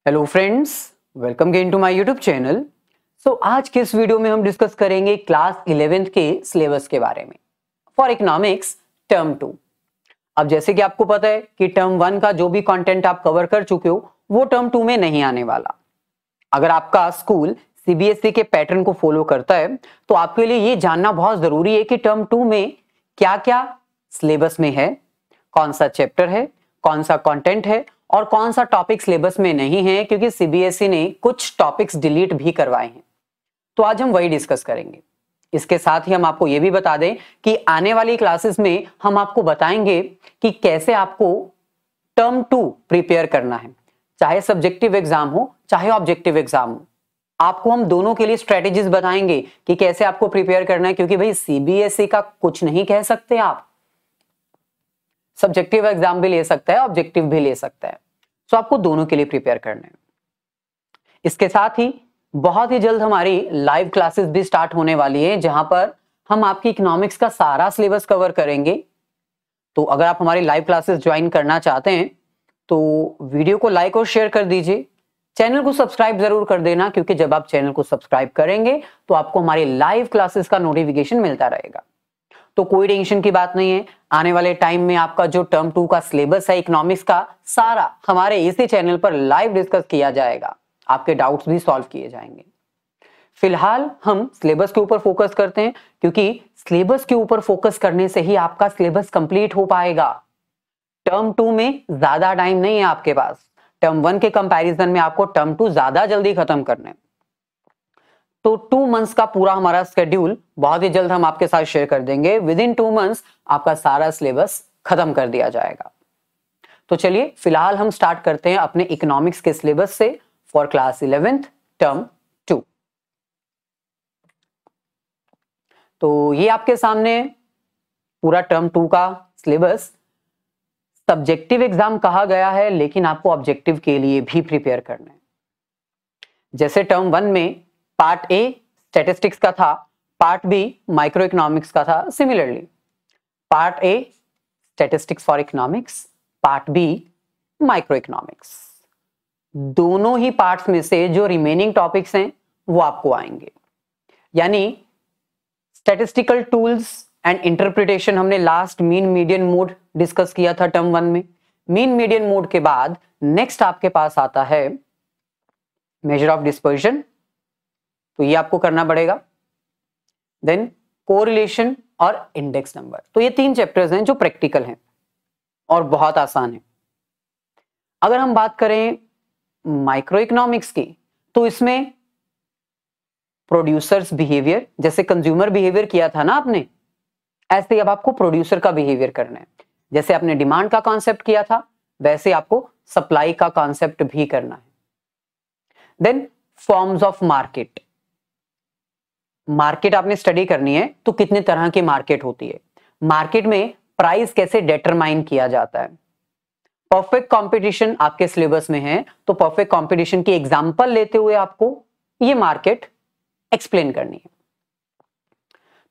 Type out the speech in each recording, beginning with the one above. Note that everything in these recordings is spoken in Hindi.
Hello friends, welcome again to my YouTube channel. आज के इस वीडियो में हम डिस्कस करेंगे क्लास 11th के सिलेबस के बारे में फॉर इकोनॉमिक्स टर्म 2। अब जैसे कि आपको पता है कि टर्म 1 का जो भी कंटेंट आप कवर कर चुके हो वो टर्म 2 में नहीं आने वाला। अगर आपका स्कूल सीबीएसई के पैटर्न को फॉलो करता है तो आपके लिए ये जानना बहुत जरूरी है कि टर्म 2 में क्या क्या सिलेबस में है, कौन सा चैप्टर है, कौन सा कंटेंट है और कौन सा टॉपिक सिलेबस में नहीं है, क्योंकि सीबीएसई ने कुछ टॉपिक्स डिलीट भी करवाए हैं। तो आज हम वही डिस्कस करेंगे। इसके साथ ही हम आपको यह भी बता दें कि आने वाली क्लासेस में हम आपको बताएंगे कि कैसे आपको टर्म 2 प्रिपेयर करना है, चाहे सब्जेक्टिव एग्जाम हो चाहे ऑब्जेक्टिव एग्जाम हो। आपको हम दोनों के लिए स्ट्रेटेजीज बताएंगे कि कैसे आपको प्रिपेयर करना है, क्योंकि भाई सीबीएसई का कुछ नहीं कह सकते आप। सब्जेक्टिव एग्जाम भी ले सकता है, ऑब्जेक्टिव भी ले सकता है। तो आपको दोनों के लिए प्रिपेयर करना है। इसके साथ ही बहुत ही जल्द हमारी लाइव क्लासेस भी स्टार्ट होने वाली है, जहां पर हम आपकी इकोनॉमिक्स का सारा सिलेबस कवर करेंगे। तो अगर आप हमारी लाइव क्लासेस ज्वाइन करना चाहते हैं तो वीडियो को लाइक और शेयर कर दीजिए। चैनल को सब्सक्राइब जरूर कर देना, क्योंकि जब आप चैनल को सब्सक्राइब करेंगे तो आपको हमारी लाइव क्लासेस का नोटिफिकेशन मिलता रहेगा। तो कोई टेंशन की बात नहीं है, आने वाले टाइम में आपका जो टर्म 2 का सिलेबस है इकोनॉमिक्स का, सारा हमारे इसी चैनल पर लाइव डिस्कस किया जाएगा। आपके डाउट्स भी सॉल्व किए जाएंगे। फिलहाल हम सिलेबस के ऊपर फोकस करते हैं, क्योंकि सिलेबस के ऊपर फोकस करने से ही आपका सिलेबस कंप्लीट हो पाएगा। टर्म 2 में ज्यादा टाइम नहीं है आपके पास। टर्म 1 के कंपैरिजन में आपको टर्म 2 ज्यादा जल्दी खत्म करना है। तो 2 मंथ्स का पूरा हमारा शेड्यूल बहुत ही जल्द हम आपके साथ शेयर कर देंगे। विद इन 2 मंथ्स आपका सारा सिलेबस खत्म कर दिया जाएगा। तो चलिए फिलहाल हम स्टार्ट करते हैं अपने इकोनॉमिक्स के सिलेबस से फॉर क्लास 11th टर्म 2। तो ये आपके सामने पूरा टर्म 2 का सिलेबस। सब्जेक्टिव एग्जाम कहा गया है, लेकिन आपको ऑब्जेक्टिव के लिए भी प्रिपेयर करना है। जैसे टर्म 1 में पार्ट ए स्टैटिस्टिक्स का था, पार्ट बी माइक्रो इकोनॉमिक्स का था। Similarly part A statistics for economics, part B micro economics. दोनों ही पार्ट्स में से जो रिमेनिंग टॉपिक्स हैं वो आपको आएंगे। यानी स्टैटिस्टिकल टूल्स एंड इंटरप्रिटेशन हमने last mean median mode discuss किया था टर्म 1 में। मीन मीडियन मोड के बाद नेक्स्ट आपके पास आता है मेजर ऑफ डिस्पर्जन, तो ये आपको करना पड़ेगा। देन कोरिलेशन और इंडेक्स नंबर। तो ये 3 चैप्टर्स हैं जो प्रैक्टिकल हैं और बहुत आसान है। अगर हम बात करें माइक्रो इकोनॉमिक्स की, तो इसमें प्रोड्यूसर्स बिहेवियर, जैसे कंज्यूमर बिहेवियर किया था ना आपने, ऐसे ही अब आपको प्रोड्यूसर का बिहेवियर करना है। जैसे आपने डिमांड का कॉन्सेप्ट किया था, वैसे आपको सप्लाई का कॉन्सेप्ट भी करना है। Then forms of market. Market आपने स्टडी करनी है तो कितने तरह की मार्केट होती है, मार्केट में प्राइस कैसे डिटरमाइन किया जाता है। परफेक्ट कंपटीशन आपके सिलेबस में है, तो परफेक्ट कंपटीशन की एग्जांपल लेते हुए आपको ये मार्केट एक्सप्लेन करनी है।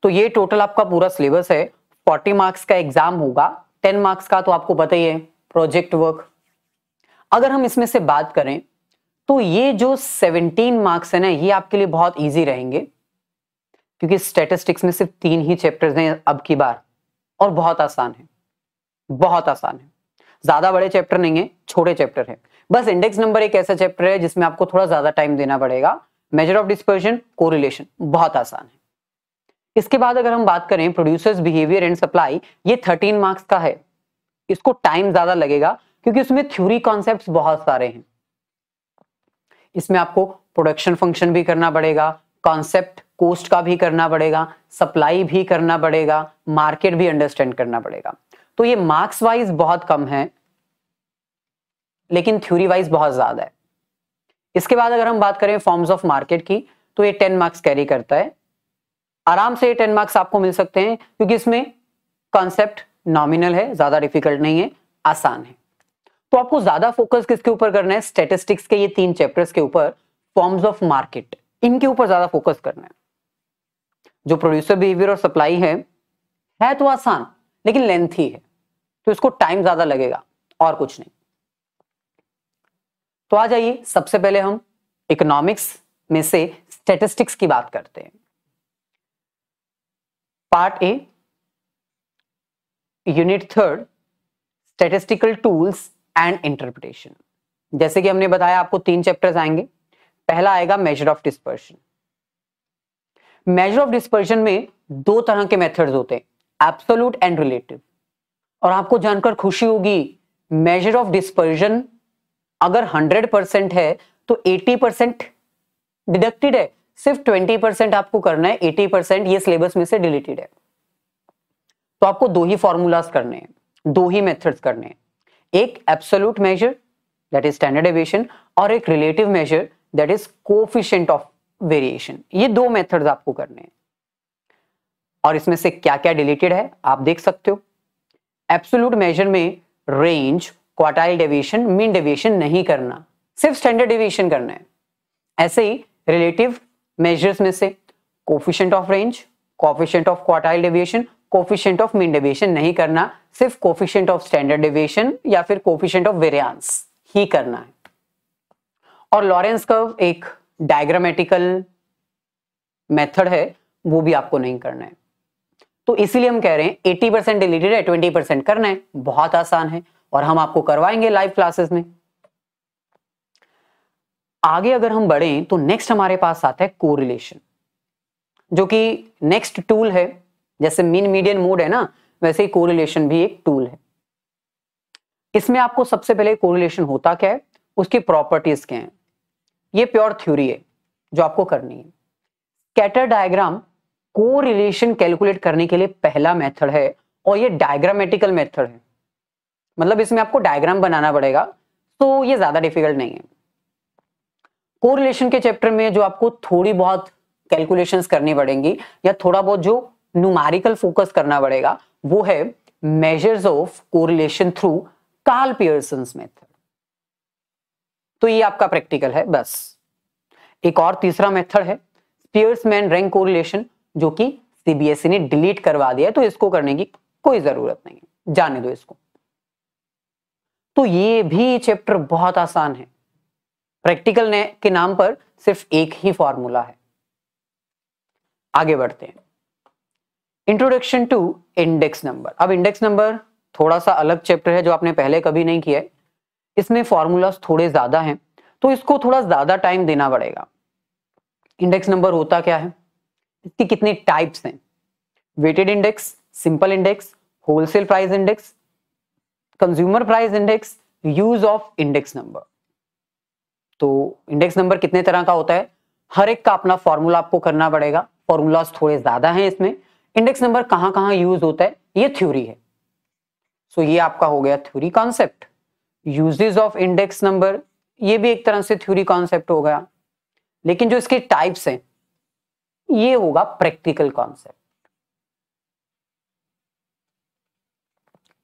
तो ये टोटल आपका पूरा सिलेबस है। 40 मार्क्स का एग्जाम होगा, 10 मार्क्स का तो आपको पता ही है प्रोजेक्ट वर्क। अगर हम इसमें से बात करें तो ये जो 17 मार्क्स है ना, ये आपके लिए बहुत इजी रहेंगे, क्योंकि स्टैटिस्टिक्स में सिर्फ 3 ही चैप्टर्स हैं अब की बार, और बहुत आसान है, बहुत आसान है। ज्यादा बड़े चैप्टर नहीं है, छोटे चैप्टर है। बस इंडेक्स नंबर एक ऐसा चैप्टर है जिसमें आपको थोड़ा ज्यादा टाइम देना पड़ेगा। मेजर ऑफ डिस्पर्जन, कोरिलेशन बहुत आसान है। इसके बाद अगर हम बात करें प्रोड्यूसर्स बिहेवियर एंड सप्लाई, ये 13 मार्क्स का है। इसको टाइम ज्यादा लगेगा क्योंकि उसमें थ्योरी कॉन्सेप्ट्स बहुत सारे हैं। इसमें आपको प्रोडक्शन फंक्शन भी करना पड़ेगा, कॉन्सेप्ट कोस्ट का भी करना पड़ेगा, सप्लाई भी करना पड़ेगा, मार्केट भी अंडरस्टैंड करना पड़ेगा। तो ये मार्क्स वाइज बहुत कम है, लेकिन थ्योरी वाइज बहुत ज्यादा है। इसके बाद अगर हम बात करें फॉर्म्स ऑफ मार्केट की, तो ये 10 मार्क्स कैरी करता है। आराम से 10 मार्क्स आपको मिल सकते हैं, क्योंकि इसमें कॉन्सेप्ट नॉमिनल है, ज्यादा डिफिकल्ट नहीं है, आसान है। तो आपको ज्यादा फोकस किसके ऊपर करना है, स्टैटिस्टिक्स के ये 3 चैप्टर्स के ऊपर, फॉर्म्स ऑफ मार्केट, इनके ऊपर ज्यादा फोकस करना है। जो प्रोड्यूसर बिहेवियर और सप्लाई है तो आसान, लेकिन लेंथी है, तो इसको टाइम ज्यादा लगेगा और कुछ नहीं। तो आ जाइए, सबसे पहले हम इकोनॉमिक्स में से स्टैटिस्टिक्स की बात करते हैं। Part A, unit 3, statistical tools and interpretation. जैसे कि हमने बताया आपको 3 चैप्टर्स आएंगे। पहला आएगा measure of dispersion. Measure of dispersion में 2 तरह के मेथड्स होते हैं, एब्सोल्यूट एंड रिलेटिव। और आपको जानकर खुशी होगी, मेजर ऑफ डिस्पर्शन अगर 100% है तो 80% डिडक्टेड है, सिर्फ 20% आपको करना है, 80% ये सिलेबस में से डिलीटेड है। तो आपको 2 ही फॉर्मूलाज करने हैं, 2 ही मेथड्स करने हैं, एक absolute major that is standard deviation और एक relative major that is coefficient of variation. ये 2 मेथड्स आपको करने हैं। और इसमें से क्या क्या डिलीटेड है आप देख सकते हो। एब्सोल्यूट मेजर में range, quartile deviation, mean deviation नहीं करना, सिर्फ स्टैंडर्ड डेविएशन करना है। ऐसे ही रिलेटिव मेजर्स में से coefficient of range, coefficient of quartile deviation, coefficient of mean deviation नहीं करना, सिर्फ कोएफिशिएंट ऑफ स्टैंडर्ड डेविएशन या फिर कोएफिशिएंट ऑफ वेरिएंस ही करना है। और लॉरेंस कर्व एक डायग्रामेटिकल मेथड है, वो भी आपको नहीं करना है। तो इसीलिए हम कह रहे हैं 80% डिलीटेड है, 20% करना है। बहुत आसान है और हम आपको करवाएंगे लाइव क्लासेस में। आगे अगर हम बढ़ें तो नेक्स्ट हमारे पास आता है कोरिलेशन, जो कि नेक्स्ट टूल है। जैसे मीन मीडियन मोड है ना, वैसे ही कोरिलेशन भी एक टूल है। इसमें आपको सबसे पहले कोरिलेशन होता क्या है, उसकी प्रॉपर्टीज क्या हैं, ये प्योर थ्योरी है जो आपको करनी है। स्कैटर डायग्राम कोरिलेशन कैलकुलेट करने के लिए पहला मेथड है और ये डायग्रामेटिकल मेथड है, मतलब इसमें आपको डायग्राम बनाना पड़ेगा, तो ये ज्यादा डिफिकल्ट नहीं है। कोरिलेशन के चैप्टर में जो आपको थोड़ी बहुत कैलकुलेशंस करनी पड़ेंगी या थोड़ा बहुत जो न्यूमेरिकल फोकस करना पड़ेगा, वो है measures of correlation through Karl Pearson's method. तो ये आपका प्रैक्टिकल है बस। एक और तीसरा मेथड है स्पियर्समैन रैंक कोरिलेशन, जो कि सीबीएसई ने डिलीट करवा दिया है, तो इसको करने की कोई जरूरत नहीं है, जाने दो इसको। तो ये भी चैप्टर बहुत आसान है। प्रैक्टिकल के नाम पर सिर्फ एक ही फॉर्मूला है। आगे बढ़ते हैं, इंट्रोडक्शन टू इंडेक्स नंबर। अब इंडेक्स नंबर थोड़ा सा अलग चैप्टर है जो आपने पहले कभी नहीं किया है। इसमें फॉर्मूलाज थोड़े ज्यादा हैं, तो इसको थोड़ा ज्यादा टाइम देना पड़ेगा। इंडेक्स नंबर होता क्या है, इसकी कितनी टाइप्स हैं, weighted index, simple index, wholesale price index, consumer price index, use of index number. तो इंडेक्स नंबर कितने तरह का होता है, हर एक का अपना फॉर्मूला आपको करना पड़ेगा। फॉर्मूलाज थोड़े ज्यादा हैं इसमें। इंडेक्स नंबर कहां कहां यूज होता है, ये थ्योरी है। सो ये आपका हो गया theory concept. Uses of index number, ये भी एक तरह से थ्योरी कॉन्सेप्ट हो गया, लेकिन जो इसके टाइप्स हैं ये होगा प्रैक्टिकल कॉन्सेप्ट।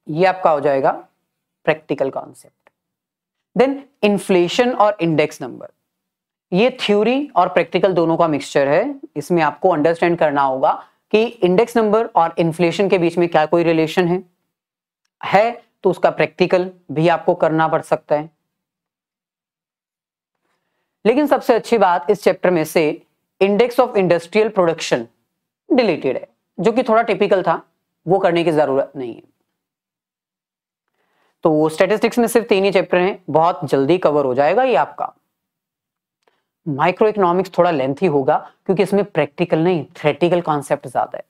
ये आपका हो जाएगा प्रैक्टिकल कॉन्सेप्ट। देन इन्फ्लेशन और इंडेक्स नंबर, ये थ्योरी और प्रैक्टिकल दोनों का मिक्सचर है। इसमें आपको अंडरस्टैंड करना होगा कि इंडेक्स नंबर और इन्फ्लेशन के बीच में क्या कोई रिलेशन है तो उसका प्रैक्टिकल भी आपको करना पड़ सकता है। लेकिन सबसे अच्छी बात इस चैप्टर में से index of industrial production deleted है, जो कि थोड़ा टिपिकल था, वो करने की जरूरत नहीं है। तो स्टैटिस्टिक्स में सिर्फ 3 ही चैप्टर हैं, बहुत जल्दी कवर हो जाएगा ये आपका। माइक्रो इकोनॉमिक्स थोड़ा लेंथी होगा क्योंकि इसमें प्रैक्टिकल नहीं थ्योरेटिकल कॉन्सेप्ट ज्यादा है।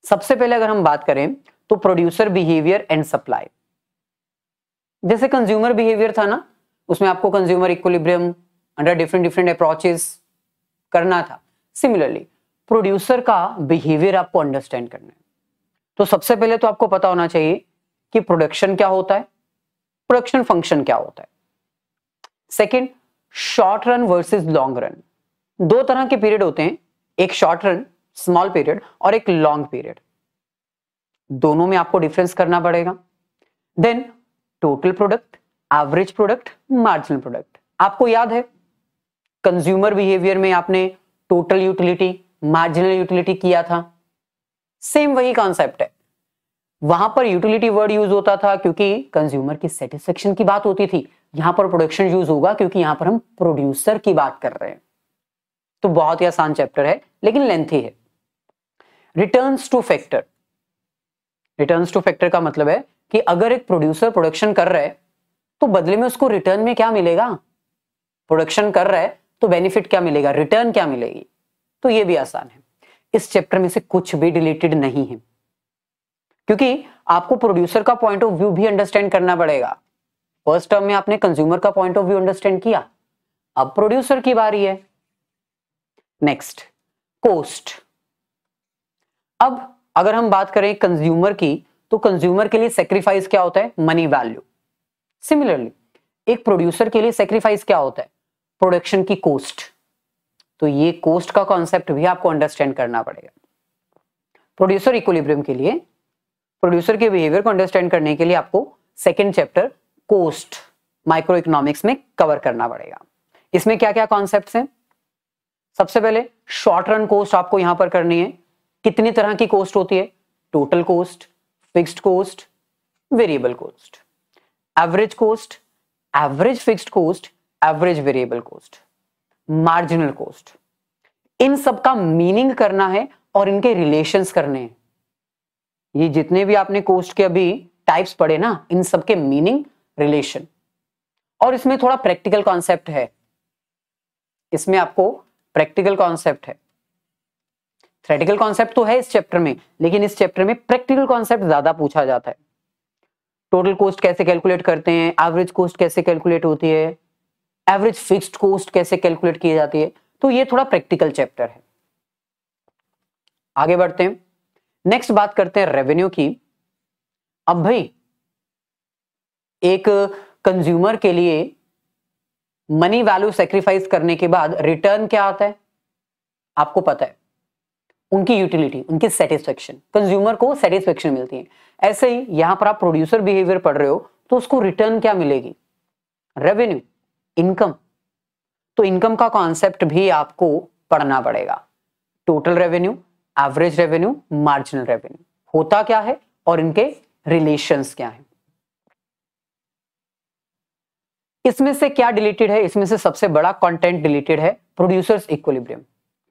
सबसे पहले अगर हम बात करें तो प्रोड्यूसर बिहेवियर एंड सप्लाई। जैसे कंज्यूमर बिहेवियर था ना, उसमें आपको consumer equilibrium under different approaches करना था। सिमिलरली प्रोड्यूसर का बिहेवियर आपको अंडरस्टैंड करना है। तो सबसे पहले तो आपको पता होना चाहिए कि प्रोडक्शन क्या होता है, प्रोडक्शन फंक्शन क्या होता है। Second, short run versus long run. 2 तरह के पीरियड होते हैं, एक शॉर्ट रन स्मॉल पीरियड और एक लॉन्ग पीरियड। दोनों में आपको डिफरेंस करना पड़ेगा। Then total product, average product, marginal product. आपको याद है कंज्यूमर बिहेवियर में आपने टोटल यूटिलिटी, मार्जिनल यूटिलिटी किया था, सेम वही कॉन्सेप्ट है। वहां पर यूटिलिटी वर्ड यूज होता था क्योंकि कंज्यूमर की सेटिस्फेक्शन की बात होती थी, यहां पर प्रोडक्शन यूज होगा क्योंकि यहां पर हम प्रोड्यूसर की बात कर रहे हैं। तो बहुत ही आसान चैप्टर है लेकिन लेंथी है। Returns two factor. Returns two factor का मतलब है कि अगर एक प्रोड्यूसर प्रोडक्शन कर रहा है तो बदले में उसको रिटर्न में क्या मिलेगा। प्रोडक्शन कर रहा है तो बेनिफिट क्या मिलेगा, रिटर्न क्या मिलेगी। तो ये भी आसान है। इस चैप्टर में से कुछ भी डिलीटेड नहीं है क्योंकि आपको प्रोड्यूसर का पॉइंट ऑफ व्यू भी अंडरस्टैंड करना पड़ेगा। फर्स्ट टर्म में आपने कंज्यूमर का पॉइंट ऑफ व्यू अंडरस्टैंड किया, अब प्रोड्यूसर की बारी है। Next, cost. अब अगर हम बात करें कंज्यूमर की तो कंज्यूमर के लिए सेक्रीफाइस क्या होता है, मनी वैल्यू। सिमिलरली एक प्रोड्यूसर के लिए सेक्रीफाइस क्या होता है, प्रोडक्शन की कॉस्ट। तो ये कॉस्ट का कॉन्सेप्ट भी आपको अंडरस्टैंड करना पड़ेगा। प्रोड्यूसर इक्विलिब्रियम के लिए, प्रोड्यूसर के बिहेवियर को अंडरस्टैंड करने के लिए आपको second chapter cost micro economics में कवर करना पड़ेगा। इसमें क्या क्या कॉन्सेप्ट्स हैं, सबसे पहले शॉर्ट रन कॉस्ट आपको यहां पर करनी है। कितनी तरह की कॉस्ट होती है, total cost, fixed cost, variable cost, average cost, average fixed cost, average variable cost, marginal cost. इन सब का मीनिंग करना है और इनके रिलेशंस करने हैं। ये जितने भी आपने कॉस्ट के अभी टाइप्स पढ़े ना, इन सब के मीनिंग, रिलेशन। और इसमें थोड़ा प्रैक्टिकल कॉन्सेप्ट है, इसमें आपको प्रैक्टिकल कॉन्सेप्ट है। थ्योरेटिकल कॉन्सेप्ट तो है इस चैप्टर में, लेकिन इस चैप्टर में प्रैक्टिकल कॉन्सेप्ट ज्यादा पूछा जाता है। टोटल कॉस्ट कैसे कैलकुलेट करते हैं, एवरेज कॉस्ट कैसे कैलकुलेट होती है, एवरेज फिक्स्ड कॉस्ट कैसे कैलकुलेट की जाती है। तो ये थोड़ा प्रैक्टिकल चैप्टर है। आगे बढ़ते हैं, नेक्स्ट बात करते हैं रेवेन्यू की। अब भाई एक कंज्यूमर के लिए मनी वैल्यू सेक्रीफाइस करने के बाद रिटर्न क्या आता है, आपको पता है, उनकी यूटिलिटी, उनकी सेटिस्फेक्शन। कंज्यूमर को सेटिस्फेक्शन मिलती है। ऐसे ही यहां पर आप प्रोड्यूसर बिहेवियर पढ़ रहे हो तो उसको रिटर्न क्या मिलेगी, रेवेन्यू, इनकम। तो इनकम का कॉन्सेप्ट भी आपको पढ़ना पड़ेगा। Total revenue, average revenue, marginal revenue होता क्या है और इनके रिलेशंस क्या है। इसमें से क्या डिलीटेड है, इसमें से सबसे बड़ा कंटेंट डिलीटेड है प्रोड्यूसर्स इक्विलिब्रियम।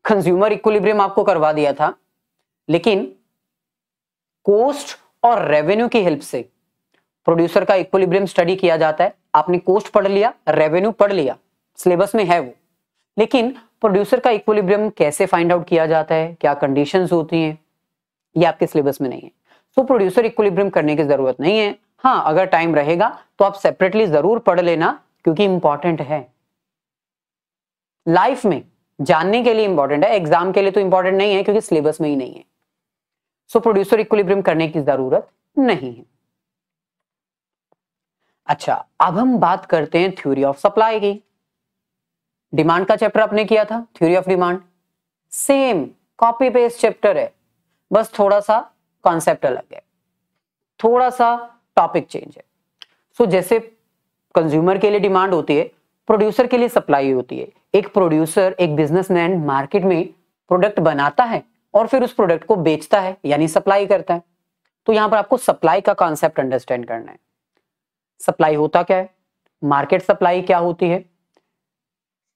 कंज्यूमर इक्विलिब्रियम आपको करवा दिया था, लेकिन कॉस्ट और रेवेन्यू की हेल्प से प्रोड्यूसर का इक्विलिब्रियम स्टडी किया जाता है। आपने कॉस्ट पढ़ लिया, रेवेन्यू पढ़ लिया, सिलेबस में है वो, लेकिन प्रोड्यूसर का इक्विलिब्रियम कैसे फाइंड आउट किया जाता है, क्या कंडीशंस होती हैं, ये आपके सिलेबस में नहीं है। तो प्रोड्यूसर इक्विलिब्रियम करने की जरूरत नहीं है। हाँ, अगर टाइम रहेगा तो आप सेपरेटली जरूर पढ़ लेना क्योंकि इंपॉर्टेंट है, लाइफ में जानने के लिए इंपॉर्टेंट है। एग्जाम के लिए तो इंपॉर्टेंट नहीं है क्योंकि सिलेबस में ही नहीं है। सो प्रोड्यूसर इक्विलिब्रियम करने की जरूरत नहीं है। अच्छा, अब हम बात करते हैं थ्योरी ऑफ सप्लाई की। डिमांड का चैप्टर आपने किया था, theory of demand, same copy paste chapter है, बस थोड़ा सा कॉन्सेप्ट अलग है, थोड़ा सा टॉपिक चेंज है। सो जैसे कंज्यूमर के लिए डिमांड होती है, प्रोड्यूसर के लिए सप्लाई होती है। एक प्रोड्यूसर, एक बिजनेसमैन मार्केट में प्रोडक्ट बनाता है और फिर उस प्रोडक्ट को बेचता है, यानी सप्लाई करता है। तो यहां पर आपको सप्लाई का कॉन्सेप्ट अंडरस्टैंड करना है। सप्लाई होता क्या है, मार्केट सप्लाई क्या होती है,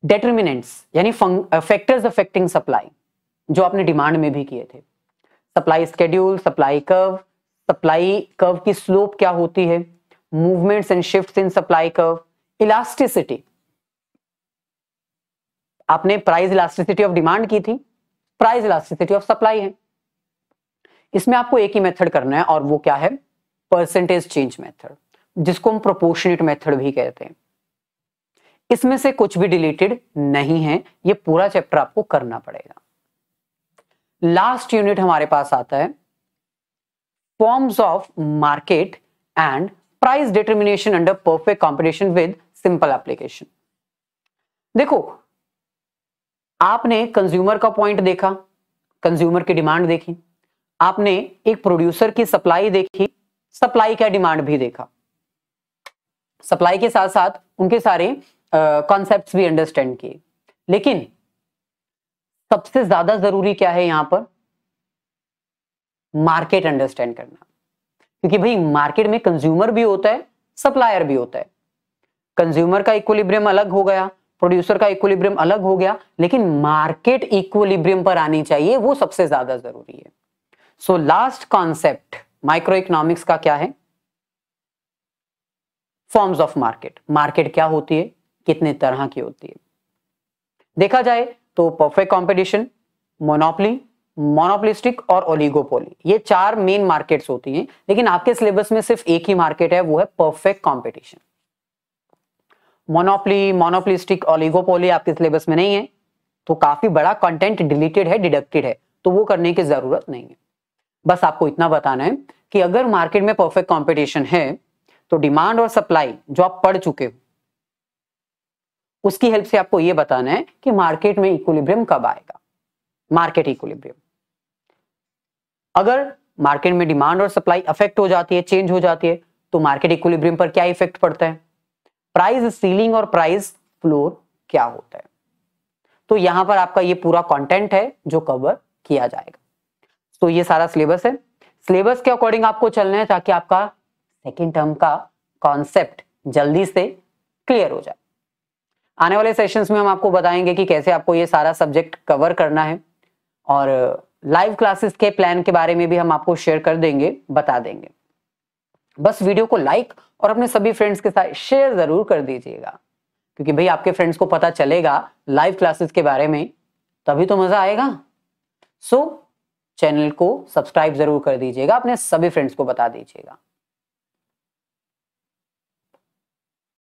डेटरमिनेंट्स यानी फैक्टर्स अफेक्टिंग सप्लाई, जो आपने डिमांड में भी किए थे। सप्लाई स्केड्यूल, सप्लाई कर्व की स्लोप क्या होती है, movements and shifts in supply curve, elasticity. आपने प्राइस इलास्टिसिटी ऑफ डिमांड की थी, प्राइस इलास्टिसिटी ऑफ सप्लाई है। इसमें आपको एक ही मेथड करना है और वो क्या है, परसेंटेज चेंज मेथड, जिसको हम प्रोपोर्शनेट मेथड भी कहते हैं। इसमें से कुछ भी डिलीटेड नहीं है, ये पूरा चैप्टर आपको करना पड़ेगा। लास्ट यूनिट हमारे पास आता है forms of market and price determination under perfect competition with simple application. देखो, आपने कंज्यूमर का पॉइंट देखा, कंज्यूमर की डिमांड देखी, आपने एक प्रोड्यूसर की सप्लाई देखी, सप्लाई का डिमांड भी देखा, सप्लाई के साथ साथ उनके सारे कॉन्सेप्ट्स भी अंडरस्टैंड किए। लेकिन सबसे ज्यादा जरूरी क्या है यहां पर, मार्केट अंडरस्टैंड करना। क्योंकि भाई मार्केट में कंज्यूमर भी होता है, सप्लायर भी होता है। कंज्यूमर का इक्विलिब्रियम अलग हो गया, प्रोड्यूसर का इक्विलिब्रियम अलग हो गया, लेकिन मार्केट इक्विलिब्रियम पर आनी चाहिए, वो सबसे ज्यादा जरूरी है। So last concept micro economics का क्या है? Forms of market. मार्केट क्या होती है, कितने तरह की होती है? देखा जाए तो परफेक्ट कंपटीशन, मोनोपोली, मोनोपोलिस्टिक और ओलिगोपोली, ये 4 मेन मार्केट्स होती हैं। लेकिन आपके सिलेबस में सिर्फ एक ही मार्केट है, वो है perfect competition. Monopoly, monopolistic, oligopoly आपके सिलेबस में नहीं है, तो काफी बड़ा कंटेंट डिलीटेड है, डिडक्टेड है, तो वो करने की जरूरत नहीं है। बस आपको इतना बताना है कि अगर मार्केट में परफेक्ट कंपटीशन है तो डिमांड और सप्लाई जो आप पढ़ चुके हो उसकी हेल्प से आपको यह बताना है कि मार्केट में इक्विलिब्रियम कब आएगा, मार्केट इक्विलिब्रियम। अगर मार्केट में डिमांड और सप्लाई अफेक्ट हो जाती है, चेंज हो जाती है, तो मार्केट इक्विलिब्रियम पर क्या इफेक्ट पड़ता है? प्राइस सीलिंग और प्राइस फ्लोर क्या होता है? तो यहां पर आपका ये पूरा कंटेंट है जो कवर किया जाएगा। तो ये सारा सिलेबस है, सिलेबस के अकॉर्डिंग आपको चलना है ताकि आपका सेकेंड टर्म का कॉन्सेप्ट जल्दी से क्लियर हो जाए। आने वाले सेशंस में हम आपको बताएंगे कि कैसे आपको ये सारा सब्जेक्ट कवर करना है, और लाइव क्लासेस के प्लान के बारे में भी हम आपको शेयर कर देंगे, बता देंगे। बस वीडियो को लाइक और अपने सभी फ्रेंड्स के साथ शेयर जरूर कर दीजिएगा, क्योंकि भाई आपके फ्रेंड्स को पता चलेगा लाइव क्लासेस के बारे में, तभी तो मजा आएगा। सो चैनल को सब्सक्राइब जरूर कर दीजिएगा, अपने सभी फ्रेंड्स को बता दीजिएगा।